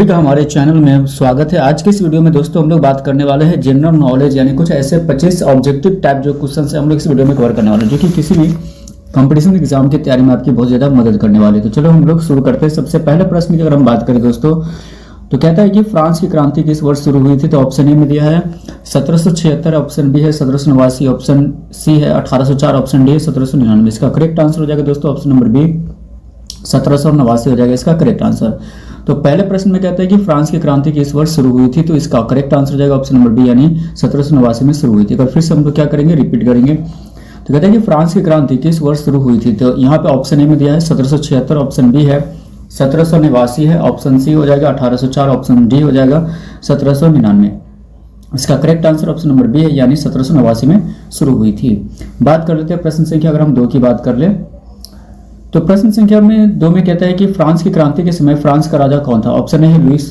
का हमारे चैनल में स्वागत है। आज के इस वीडियो में दोस्तों हम लोग बात करने वाले हैं जनरल नॉलेज, यानी कुछ ऐसे 25 ऑब्जेक्टिव टाइप जो क्वेश्चन है हम लोग इस वीडियो में कवर करने वाले हैं, जो कि किसी भी कंपटीशन एग्जाम की तैयारी में आपकी बहुत ज़्यादा मदद करने वाले हैं। तो चलो हम लोग शुरू करते हैं। सबसे पहले प्रश्न की अगर हम बात करें दोस्तों, तो कहता है कि फ्रांस की क्रांति किस वर्ष शुरू हुई थी। तो ऑप्शन ए में दिया है 1776, ऑप्शन बी है 1789, ऑप्शन सी है 1804, ऑप्शन डी है 1799। इसका करेक्ट आंसर हो जाएगा दोस्तों ऑप्शन नंबर बी 1789 हो जाएगा इसका करेक्ट आंसर। तो पहले प्रश्न में कहता है कि फ्रांस की क्रांति किस वर्ष शुरू हुई थी, तो इसका करेक्ट आंसर हो जाएगा ऑप्शन नंबर बी यानी 1789 में शुरू हुई थी। अगर फिर से हम लोग क्या करेंगे, रिपीट करेंगे। तो कहते हैं कि फ्रांस की क्रांति किस वर्ष शुरू हुई थी। तो यहाँ पे ऑप्शन ए में दिया है 1776, ऑप्शन बी है 1789 है, ऑप्शन सी हो जाएगा 1804, ऑप्शन डी हो जाएगा 1799। इसका correct answer option number B है यानी 1789 में शुरू हुई थी। बात कर लेते हैं प्रश्न संख्या अगर हम 2 की बात कर ले, तो प्रश्न संख्या में 2 में कहता है कि फ्रांस की क्रांति के समय फ्रांस का राजा कौन था। ऑप्शन ए है लुईस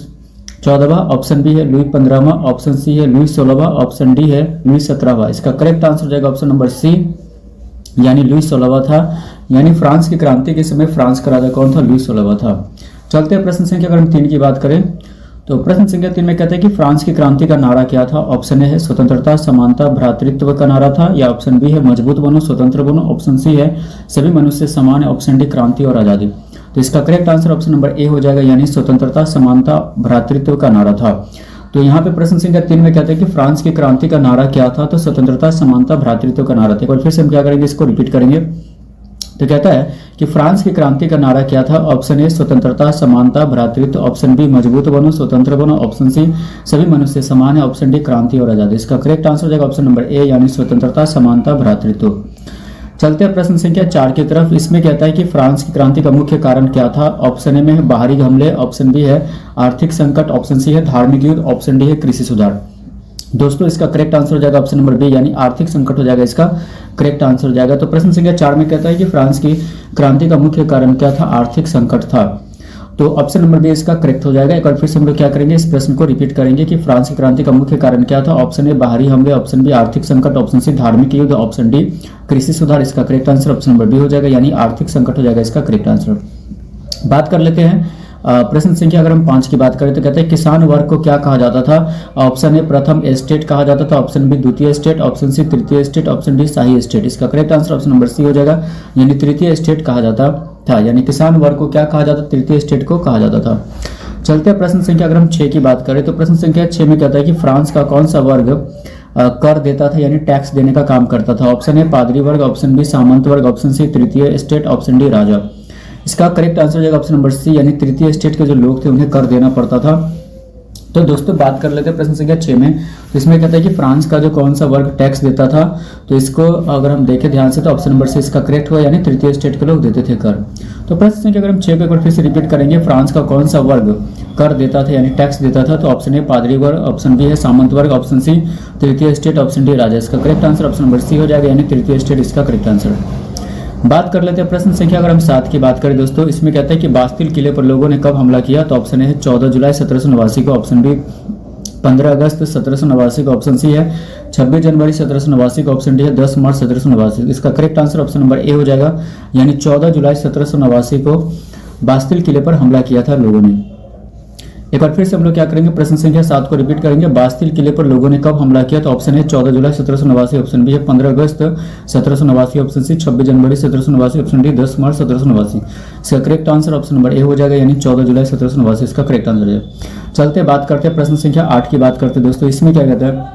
14वां, ऑप्शन बी है लुई 15वां, ऑप्शन सी है लुई 16वां, ऑप्शन डी है लुई 17वां। इसका करेक्ट आंसर हो जाएगा ऑप्शन नंबर सी यानी लुई 16वां था। यानी फ्रांस की क्रांति के समय फ्रांस का राजा कौन था, लुई 16वां था। चलते हैं प्रश्न संख्या अगर हम 3 की बात करें, तो प्रश्न संख्या 3 में कहते हैं कि फ्रांस की क्रांति का नारा क्या था। ऑप्शन ए है स्वतंत्रता, समानता, भ्रातृत्व का नारा था, या ऑप्शन बी है मजबूत बनो, स्वतंत्र बनो, ऑप्शन सी है सभी मनुष्य समान है, ऑप्शन डी क्रांति और आजादी। तो इसका correct answer option number A हो जाएगा यानी स्वतंत्रता, समानता, भ्रातृत्व का नारा था। तो यहाँ पे प्रश्न संख्या 3 में कहते हैं कि फ्रांस की क्रांति का नारा क्या था, तो स्वतंत्रता, समानता, भ्रातृत्व का नारा था। एक बार फिर से हम क्या करेंगे, इसको रिपीट करेंगे। तो कहता है कि फ्रांस की क्रांति का नारा क्या था। ऑप्शन ए स्वतंत्रता, समानता, भ्रातृत्व, ऑप्शन बी मजबूत बनो, स्वतंत्र बनो, ऑप्शन सी सभी मनुष्य समान है, ऑप्शन डी क्रांति और आजादी। इसका करेक्ट आंसर हो जाएगा ऑप्शन नंबर ए यानी स्वतंत्रता, समानता, भ्रातृत्व। चलते हैं प्रश्न संख्या 4 की तरफ। इसमें कहता है कि फ्रांस की क्रांति का मुख्य कारण क्या था। ऑप्शन ए में है बाहरी हमले, ऑप्शन बी है आर्थिक संकट, ऑप्शन सी है धार्मिक युद्ध, ऑप्शन डी है कृषि सुधार। दोस्तों इसका करेक्ट आंसर हो जाएगा ऑप्शन नंबर बी यानी आर्थिक संकट हो जाएगा, इसका करेक्ट आंसर हो जाएगा। तो प्रश्न संख्या 4 में कहता है कि फ्रांस की क्रांति का मुख्य कारण क्या था, आर्थिक संकट था। तो ऑप्शन नंबर बी इसका करेक्ट हो जाएगा। एक बार फिर से हम लोग क्या करेंगे, इस प्रश्न को रिपीट करेंगे कि फ्रांस की क्रांति का मुख्य कारण क्या था। ऑप्शन ए बाहरी हमले, ऑप्शन बी आर्थिक संकट, ऑप्शन सी धार्मिक युद्ध, ऑप्शन डी कृषि सुधार। इसका correct answer option number B हो जाएगा यानी आर्थिक संकट हो जाएगा इसका करेक्ट आंसर। बात कर लेते हैं प्रश्न संख्या अगर हम 5 की बात करें, तो कहते हैं किसान वर्ग को क्या कहा जाता था। ऑप्शन ए प्रथम एस्टेट कहा जाता था, ऑप्शन बी द्वितीय एस्टेट, ऑप्शन सी तृतीय एस्टेट, ऑप्शन डी शाही एस्टेट। इसका correct answer option number C हो जाएगा यानी तृतीय एस्टेट कहा जाता था। यानी किसान वर्ग को क्या कहा जाता, तृतीय एस्टेट को कहा जाता था। चलते हैं प्रश्न संख्या अगर हम 6 की बात करें, तो प्रश्न संख्या 6 में कहता है कि फ्रांस का कौन सा वर्ग कर देता था यानी टैक्स देने का काम करता था। ऑप्शन ए पादरी वर्ग, ऑप्शन बी सामंत वर्ग, ऑप्शन सी तृतीय एस्टेट, ऑप्शन डी राजा। इसका करेक्ट आंसर हो जाएगा ऑप्शन नंबर सी यानी तृतीय स्टेट के जो लोग थे उन्हें कर देना पड़ता था। तो दोस्तों बात कर लेते हैं प्रश्न संख्या 6 में, तो इसमें कहता है कि फ्रांस का जो कौन सा वर्ग टैक्स देता था। तो इसको अगर हम देखें ध्यान से, तो ऑप्शन नंबर सी इसका करेक्ट हुआ यानी तृतीय स्टेट के लोग देते थे कर। तो प्रश्न संख्या अगर हम 6 को एक बार फिर से रिपीट करेंगे, फ्रांस का कौन सा वर्ग कर देता था यानी टैक्स देता था। तो ऑप्शन ए पादरी वर्ग, ऑप्शन बी है सामंत वर्ग, ऑप्शन सी तृतीय स्टेट, ऑप्शन डी राजा। इसका correct answer option number C हो जाएगा यानी तृतीय स्टेट इसका करेक्ट आंसर। बात कर लेते हैं प्रश्न संख्या अगर हम 7 की बात करें दोस्तों, इसमें कहता है कि बास्तिल किले पर लोगों ने कब हमला किया। तो ऑप्शन ए है 14 जुलाई 1789 को, ऑप्शन बी 15 अगस्त 1789 को, ऑप्शन सी है 26 जनवरी 1789 को, ऑप्शन डी है 10 मार्च 1789। इसका correct answer option number A हो जाएगा यानी 14 जुलाई 1789 को बास्तिल किले पर हमला किया था लोगों ने। एक बार फिर से हम लोग क्या करेंगे, प्रश्न संख्या 7 को रिपीट करेंगे। बास्तिल किले पर लोगों ने कब हमला किया। तो ऑप्शन है 14 जुलाई 1789, ऑप्शन बी है 15 अगस्त 1789, ऑप्शन सी 26 जनवरी 1789, ऑप्शन डी 10 मार्च 1789। इसका correct answer option number A हो जाएगा यानी 14 जुलाई 1789 इसका करेक्ट आंसर है। चलते बात करते हैं प्रश्न संख्या 8 की बात करते हैं दोस्तों। इसमें क्या कहता है,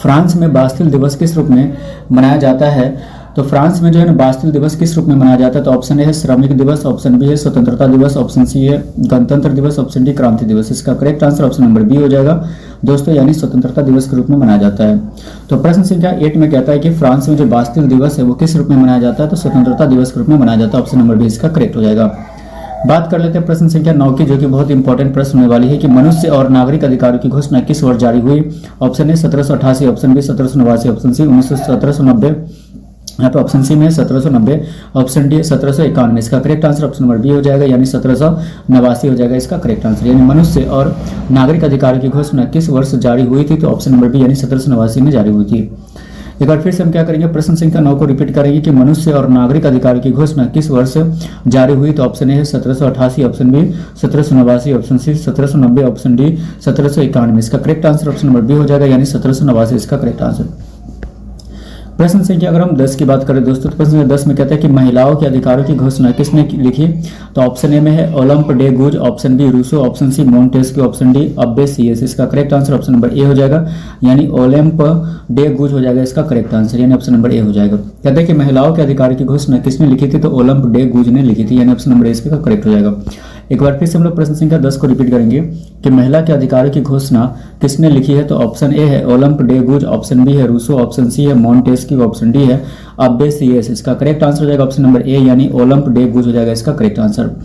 फ्रांस में बास्तिल दिवस किस रूप में मनाया जाता है। तो फ्रांस में जो है ना बास्तिल दिवस किस रूप में मनाया जाता है। तो ऑप्शन ए है श्रमिक दिवस, ऑप्शन बी है स्वतंत्रता दिवस, ऑप्शन सी है गणतंत्र दिवस, ऑप्शन डी क्रांति दिवस। इसका correct answer option number B हो जाएगा दोस्तों यानी स्वतंत्रता दिवस के रूप में मनाया जाता है। तो प्रश्न संख्या 8 में कहता है कि फ्रांस में जो बास्तिल दिवस है वो किस रूप में मनाया जाता है। तो स्वतंत्रता दिवस के रूप में मनाया जाता है, ऑप्शन नंबर बी इसका करेक्ट हो जाएगा। बात कर लेते हैं प्रश्न संख्या 9 की, जो कि बहुत इंपॉर्टेंट प्रश्न होने वाली है कि मनुष्य और नागरिक अधिकारों की घोषणा किस वर्ष जारी हुई। Option A 1788, option B 1789, option C 1790, यहाँ पे ऑप्शन सी में 1790, ऑप्शन डी 1751। इसका correct answer option number B हो जाएगा यानी 1789 हो जाएगा इसका करेक्ट आंसर। यानी मनुष्य और नागरिक अधिकारों की घोषणा किस वर्ष जारी हुई थी। तो ऑप्शन नंबर बी यानी 1789 में जारी हुई थी। एक बार फिर से हम क्या करेंगे, प्रश्न संख्या 9 को रिपीट करेंगे कि मनुष्य और नागरिक अधिकार की घोषणा किस वर्ष जारी हुई। तो ऑप्शन ए है 1788, option B 1789, option C 1790, option D 1791। इसका correct answer option number B हो जाएगा, यानी 1789 इसका करेक्ट आंसर। प्रश्न संख्या अगर हम 10 की बात करें दोस्तों, तो प्रश्न संख्या 10 में कहता है कि महिलाओं के अधिकारों की घोषणा किसने लिखी। तो ऑप्शन ए में है Olympe de Gouges, option B Rousseau, option C Montesquieu, option D Abbe Sieyes. इसका correct answer option number A हो जाएगा, यानी ओलंप डे गुज हो जाएगा इसका करेक्ट आंसर, यानी ऑप्शन नंबर ए हो जाएगा। कहते हैं कि महिलाओं के अधिकार की घोषणा किसने लिखी थी, तो ओलंप डे गुज ने लिखी थी, यानी ऑप्शन नंबर ए इसका करेक्ट हो जाएगा। एक बार फिर से हम लोग प्रश्न संख्या 10 को रिपीट करेंगे कि महिला के अधिकारों की घोषणा किसने लिखी है। तो ऑप्शन ए है Olympe de Gouges, option B है रूसो, ऑप्शन सी है मोंटेस्क्यू, ऑप्शन डी है अब्बे सीएस। इसका करेक्ट आंसर हो जाएगा ऑप्शन नंबर ए, यानी ओलंप डे गुज हो जाएगा इसका करेक्ट आंसर।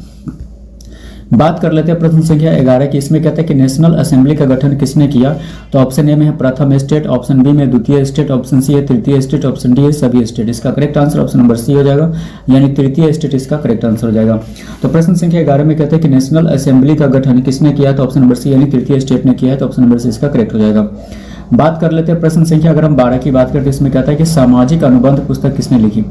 बात कर लेते हैं प्रश्न संख्या 11 की। इसमें कहते हैं कि नेशनल असेंबली का गठन किसने किया। तो ऑप्शन ए में है प्रथम स्टेट, ऑप्शन बी में द्वितीय स्टेट, ऑप्शन सी है तृतीय स्टेट, ऑप्शन डी है सभी स्टेट। इसका correct answer option number C हो जाएगा, यानी तृतीय स्टेट इसका करेक्ट आंसर हो जाएगा। तो प्रश्न संख्या 11 में कहते हैं कि नेशनल असेंबली का गठन किसने किया। तो ऑप्शन नंबर सी यानी तृतीय स्टेट ने किया है, तो ऑप्शन नंबर सी इसका करेक्ट हो जाएगा। बात कर लेते हैं प्रश्न संख्या अगर हम 12 की बात करते हैं, इसमें कहता है कि सामाजिक अनुबंध पुस्तक किसने लिखी।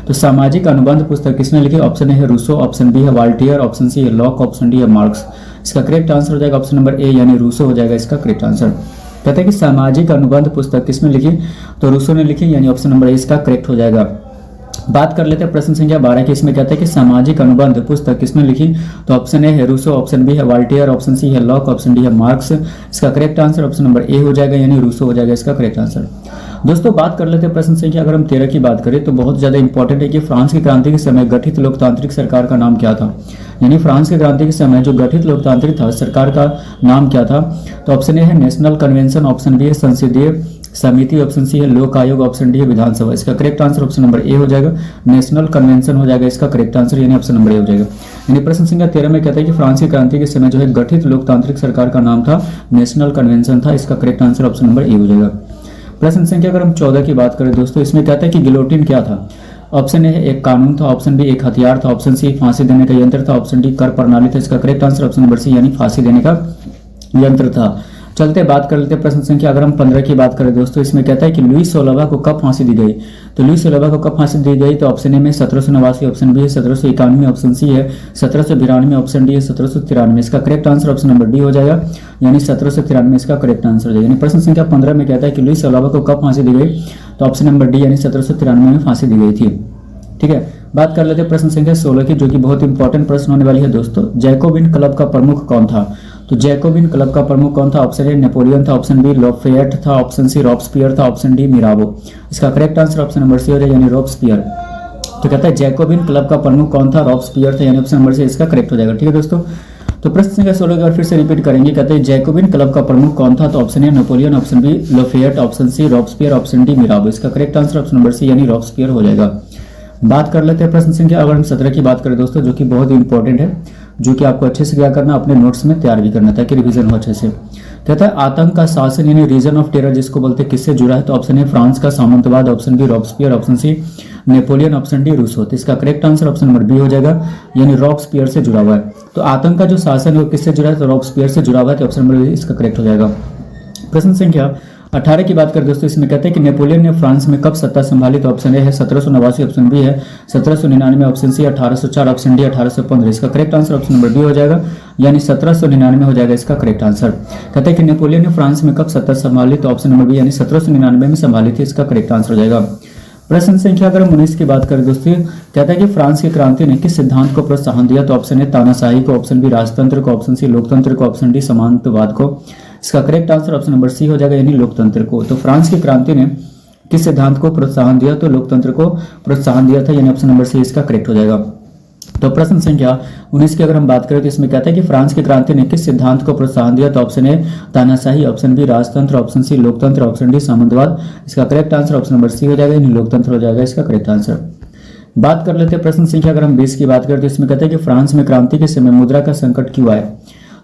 तो सामाजिक अनुबंध पुस्तक किसने लिखी। ऑप्शन ए है रूसो, ऑप्शन बी है वाल्टियर, ऑप्शन सी है लॉक, ऑप्शन डी है मार्क्स। इसका करेक्ट आंसर हो जाएगा ऑप्शन नंबर ए, यानी रूसो हो जाएगा इसका करेक्ट आंसर। कहते हैं कि सामाजिक अनुबंध पुस्तक किसने लिखी। तो रूसो ने लिखी, यानी ऑप्शन नंबर ए इसका करेक्ट हो जाएगा। बात कर लेते हैं प्रश्न संख्या 12 की। इसमें कहते हैं कि सामाजिक अनुबंध पुस्तक किसने लिखी। तो ऑप्शन ए है रूसो, ऑप्शन बी है वाल्टियर, ऑप्शन सी है लॉक, ऑप्शन डी है मार्क्स। इसका correct answer option number A हो जाएगा, यानी रूसो हो जाएगा इसका करेक्ट आंसर। दोस्तों बात कर लेते हैं प्रश्न संख्या अगर हम 13 की बात करें, तो बहुत ज्यादा इंपॉर्टेंट है कि फ्रांस की क्रांति के समय गठित लोकतांत्रिक सरकार का नाम क्या था। यानी फ्रांस की क्रांति के समय जो गठित लोकतांत्रिक था सरकार का नाम क्या था। तो ऑप्शन ए है नेशनल कन्वेंशन, ऑप्शन बी है संसदीय समिति, ऑप्शन सी है लोक आयोग, ऑप्शन डी है विधानसभा। इसका correct answer option number A हो जाएगा, नेशनल कन्वेंशन हो जाएगा इसका करेक्ट आंसर, यानी ऑप्शन नंबर ए हो जाएगा। यानी प्रश्न संख्या 13 में कहता है कि फ्रांस की क्रांति के समय जो है गठित लोकतांत्रिक सरकार का नाम था नेशनल कन्वेंशन था। इसका correct answer option number A हो जाएगा। प्रश्न संख्या अगर हम 14 की बात करें दोस्तों, इसमें कहता है कि गिलोटिन क्या था। ऑप्शन ए एक कानून था, ऑप्शन बी एक हथियार था, ऑप्शन सी फांसी देने का यंत्र था, ऑप्शन डी कर प्रणाली था। इसका correct answer option number C, यानी फांसी देने का यंत्र था। चलते बात कर लेते हैं प्रश्न संख्या अगर हम 15 की बात करें दोस्तों, इसमें कहता है कि लुई सोलवा को कब फांसी दी गई। तो लुई सोलवा को कब फांसी दी गई। तो ऑप्शन ए में 1789, ऑप्शन बी है 1791, ऑप्शन सी है 1792, ऑप्शन डी है 1793। इसका correct answer option number D हो जाएगा, यानी 1793 इसका करेक्ट आंसर हो जाएगा। यानी प्रश्न संख्या 15 में कहता है कि लुई सोलवा को कब फांसी दी गई। तो ऑप्शन नंबर डी यानी 1793 में फांसी दी गई थी। ठीक है, बात कर लेते हैं प्रश्न संख्या 16 की, जो कि बहुत इंपॉर्टेंट प्रश्न होने वाली है दोस्तों। जैकोबिन क्लब का प्रमुख कौन था। तो जैकोबिन क्लब का प्रमुख कौन था। ऑप्शन ए नेपोलियन था, ऑप्शन बी लॉफेट था, ऑप्शन सी रॉब्सपियर था, ऑप्शन डी मिराबो। इसका correct answer option number C हो जाएगा, यानी रॉब्सपियर। तो कहता है जैकोबिन क्लब का प्रमुख कौन था, रॉब्सपियर था, यानी ऑप्शन नंबर सी इसका करेक्ट हो जाएगा। ठीक है दोस्तों, तो प्रश्न संख्या 16 का फिर से रिपीट करेंगे। कहते हैं जैकोबिन क्लब का प्रमुख कौन था। तो option A Napoleon, option B Lafayette, option C Robespierre, option D Mirabeau. इसका correct answer option number C यानी रॉब्सपियर हो जाएगा। बात कर लेते हैं प्रश्न संख्या अगर हम 17 की बात करें दोस्तों, जो कि बहुत ही इंपॉर्टेंट है, जो कि आपको अच्छे से क्या करना, अपने नोट्स में तैयार भी करना ताकि रिवीजन हो अच्छे से। कहता है आतंक का शासन यानी रीजन ऑफ टेरर जिसको बोलते हैं किससे जुड़ा है। तो ऑप्शन ए फ्रांस का सामंतवाद, option B Robespierre, option C Napoleon, option D Rousseau. तो इसका correct answer option number B हो जाएगा, यानी रॉब्सपियर से जुड़ा हुआ है। तो आतंक का जो शासन है वो किससे जुड़ा है। तो रॉब्सपियर से जुड़ा हुआ है, तो ऑप्शन नंबर बी इसका करेक्ट हो जाएगा। प्रश्न संख्या 18 की बात करें दोस्तों, इसमें कहते हैं कि नेपोलियन ने फ्रांस में कब सत्ता संभाली। तो ऑप्शन ए है 1789, ऑप्शन बी है 1799, ऑप्शन सी 1804, ऑप्शन डी 1815। इसका correct answer option number B हो जाएगा, यानी 1799 हो जाएगा इसका करेक्ट आंसर। कहते हैं कि नेपोलियन ने फ्रांस में कब सत्ता संभाली। तो ऑप्शन नंबर बी यानी 1799 में संभाली थी। इसका करेक्ट आंसर हो जाएगा। प्रश्न संख्या अगर 19 की बात करें दोस्तों, कहता है कि फ्रांस की क्रांति ने किस सिद्धांत को प्रोत्साहन दिया। तो ऑप्शन ए तानाशाही को, ऑप्शन बी राजतंत्र को, ऑप्शन सी लोकतंत्र को, ऑप्शन डी सामंतवाद को। इसका correct answer option number C हो जाएगा, यानी लोकतंत्र को। तो फ्रांस की क्रांति ने किस सिद्धांत को प्रोत्साहन दिया। तो लोकतंत्र को प्रोत्साहन दिया था, यानी ऑप्शन नंबर सी इसका करेक्ट हो जाएगा। तो प्रश्न संख्या 19 की अगर हम बात करें तो इसमें कहता है कि फ्रांस की क्रांति ने किस सिद्धांत को प्रोत्साहन दिया। तो ऑप्शन ए तानाशाही, ऑप्शन बी राजतंत्र, ऑप्शन सी लोकतंत्र, ऑप्शन डी सामंतवाद। इसका correct answer option number C हो जाएगा, यानी लोकतंत्र हो जाएगा इसका करेक्ट आंसर। बात कर लेते हैं प्रश्न संख्या अगर हम 20 की बात करें तो इसमें कहता है कि फ्रांस में क्रांति के समय मुद्रा का संकट क्यों आया।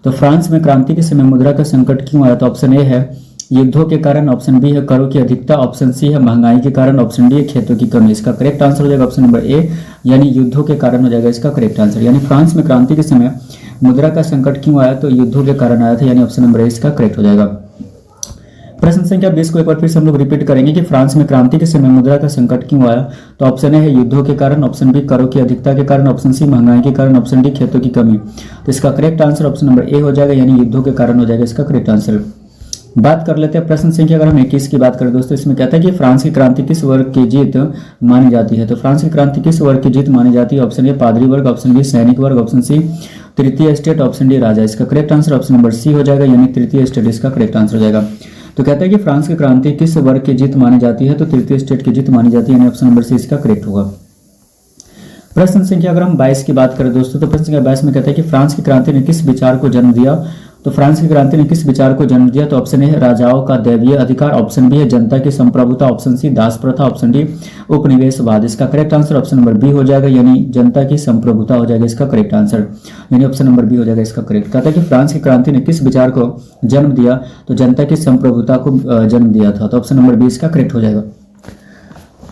तो फ्रांस में क्रांति के समय मुद्रा का संकट क्यों आया। तो ऑप्शन ए है युद्धों के कारण, ऑप्शन बी है करों की अधिकता, ऑप्शन सी है महंगाई के कारण, ऑप्शन डी है खेतों की कमी। इसका करेक्ट आंसर हो जाएगा ऑप्शन नंबर ए, यानी युद्धों के कारण हो जाएगा इसका करेक्ट आंसर। यानी फ्रांस में क्रांति के समय मुद्रा का संकट क्यों आया। तो युद्धों के कारण आया था, यानी ऑप्शन नंबर ए इसका करेक्ट हो जाएगा। प्रश्न संख्या 20 को एक बार फिर से हम लोग रिपीट करेंगे कि फ्रांस में क्रांति के समय मुद्रा का संकट क्यों आया। तो ऑप्शन ए है युद्धों के कारण, ऑप्शन बी करों की अधिकता के कारण, ऑप्शन सी महंगाई के कारण, ऑप्शन डी खेतों की कमी। तो इसका correct answer option number A हो जाएगा, यानी युद्धों के कारण हो जाएगा इसका करेक्ट आंसर। बात कर लेते हैं प्रश्न संख्या अगर हम 21 की बात करें दोस्तों, इसमें कहता है कि फ्रांस की क्रांति किस वर्ग की जीत मानी जाती है। तो फ्रांस की क्रांति किस वर्ग की जीत मानी जाती है। ऑप्शन ए पादरी वर्ग, ऑप्शन बी सैनिक वर्ग, ऑप्शन सी तृतीय स्टेट, ऑप्शन डी राजा। इसका correct answer option number C हो जाएगा, यानी तृतीय स्टेट इसका करेक्ट आंसर हो जाएगा। तो कहता है कि फ्रांस की क्रांति किस वर्ग की जीत मानी जाती है। तो तृतीय स्टेट की जीत मानी जाती है, यानी ऑप्शन नंबर सी इसका करेक्ट होगा। प्रश्न संख्या अगर हम 22 की बात करें दोस्तों, तो प्रश्न संख्या 22 में कहता है कि फ्रांस की क्रांति ने किस विचार को जन्म दिया। तो फ्रांस की क्रांति ने किस विचार को जन्म दिया। तो ऑप्शन ए है राजाओं का दैवीय अधिकार, ऑप्शन बी है जनता की संप्रभुता, ऑप्शन सी दास प्रथा, ऑप्शन डी उपनिवेशवाद। इसका correct answer option number B हो जाएगा, यानी जनता की संप्रभुता हो जाएगा इसका करेक्ट आंसर, यानी ऑप्शन नंबर बी हो जाएगा इसका करेक्ट। कहता है कि फ्रांस की क्रांति ने किस विचार को जन्म दिया। तो जनता की संप्रभुता को जन्म दिया था। तो ऑप्शन नंबर बी इसका करेक्ट हो जाएगा।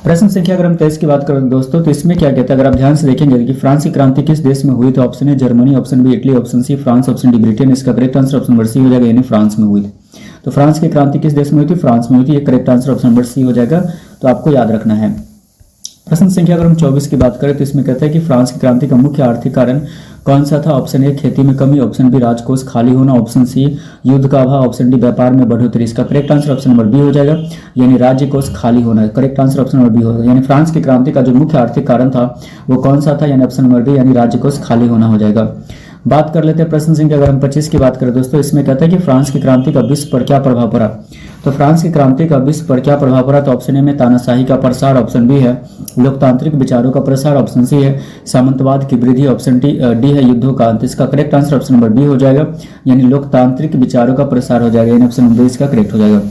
प्रश्न संख्या अगर हम 23 की बात करें दोस्तों, तो इसमें क्या कहता है, अगर आप ध्यान से देखेंगे कि फ्रांस की क्रांति किस देश में हुई। तो option A Germany, option B Italy, option C France, option D Britain. इसका correct answer option number C हो जाएगा, यानी फ्रांस में हुई थी। तो फ्रांस की क्रांति किस देश में हुई थी। फ्रांस में हुई थी, ये correct answer option number C हो जाएगा। तो आपको याद रखना है। प्रश्न संख्या अगर हम 24 की बात करें, तो इसमें कहता है कि फ्रांस की क्रांति का मुख्य आर्थिक कारण कौन सा था। ऑप्शन ए खेती में कमी, ऑप्शन बी राजकोष खाली होना, ऑप्शन सी युद्ध का अभाव, ऑप्शन डी व्यापार में बढ़ोतरी। इसका correct answer option number B हो जाएगा, यानी राज्य कोष खाली होना। Correct answer option number B होगा, यानी फ्रांस की क्रांति का जो मुख्य आर्थिक कारण था वो कौन सा था, यानी ऑप्शन नंबर बी, यानी राज्य कोष खाली होना हो जाएगा। बात कर लेते हैं प्रश्न संख्या अगर हम 25 की बात करें दोस्तों, इसमें कहता है कि फ्रांस की क्रांति का विश्व पर क्या प्रभाव पड़ा। तो फ्रांस की क्रांति का विश्व पर क्या प्रभाव पड़ा। तो ऑप्शन ए में तानाशाही का प्रसार, ऑप्शन बी है लोकतांत्रिक विचारों का प्रसार, ऑप्शन सी है सामंतवाद की वृद्धि, ऑप्शन डी है युद्धों का अंत। इसका correct answer option number B हो जाएगा, यानी लोकतांत्रिक विचारों का प्रसार हो जाएगा, यानी ऑप्शन नंबर इसका करेक्ट हो जाएगा।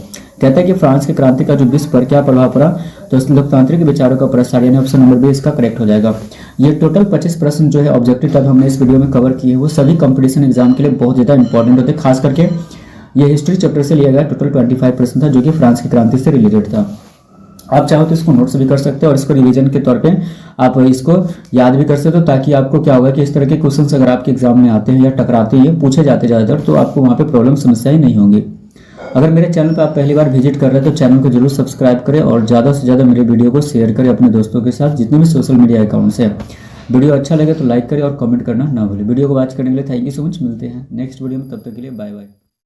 कहता है कि फ्रांस की क्रांति का जो विश्व पर क्या प्रभाव पड़ा। तो लोकतांत्रिक विचारों का प्रसार, यानी ऑप्शन नंबर बी इसका करेक्ट हो जाएगा। ये टोटल 25 प्रश्न जो है ऑब्जेक्टिव तब हमने इस वीडियो में कवर किए, वो सभी कंपटीशन एग्जाम के लिए बहुत ज़्यादा इंपॉर्टेंट होते हैं। खास करके ये हिस्ट्री चैप्टर से लिया गया टोटल 25 प्रश्न था, जो कि फ्रांस की क्रांति से रिलेटेड था। आप चाहो तो इसको नोट्स भी कर सकते हो और इसको रिवीजन के तौर पे आप इसको याद भी कर सकते हो, ताकि आपको क्या होगा कि इस तरह के क्वेश्चन अगर आपके एग्जाम में आते हैं या टकराते हैं, पूछे जाते ज़्यादातर, तो आपको वहाँ पे प्रॉब्लम समस्या ही नहीं होंगी। अगर मेरे चैनल पर आप पहली बार विजिट कर रहे हैं तो चैनल को जरूर सब्सक्राइब करें और ज़्यादा से ज़्यादा मेरे वीडियो को शेयर करें अपने दोस्तों के साथ, जितने भी सोशल मीडिया अकाउंट्स हैं। वीडियो अच्छा लगे तो लाइक करें और कमेंट करना ना भूलें। वीडियो को वॉच करने के लिए थैंक यू सो मच। मिलते हैं नेक्स्ट वीडियो में, तब तक के लिए बाय बाय।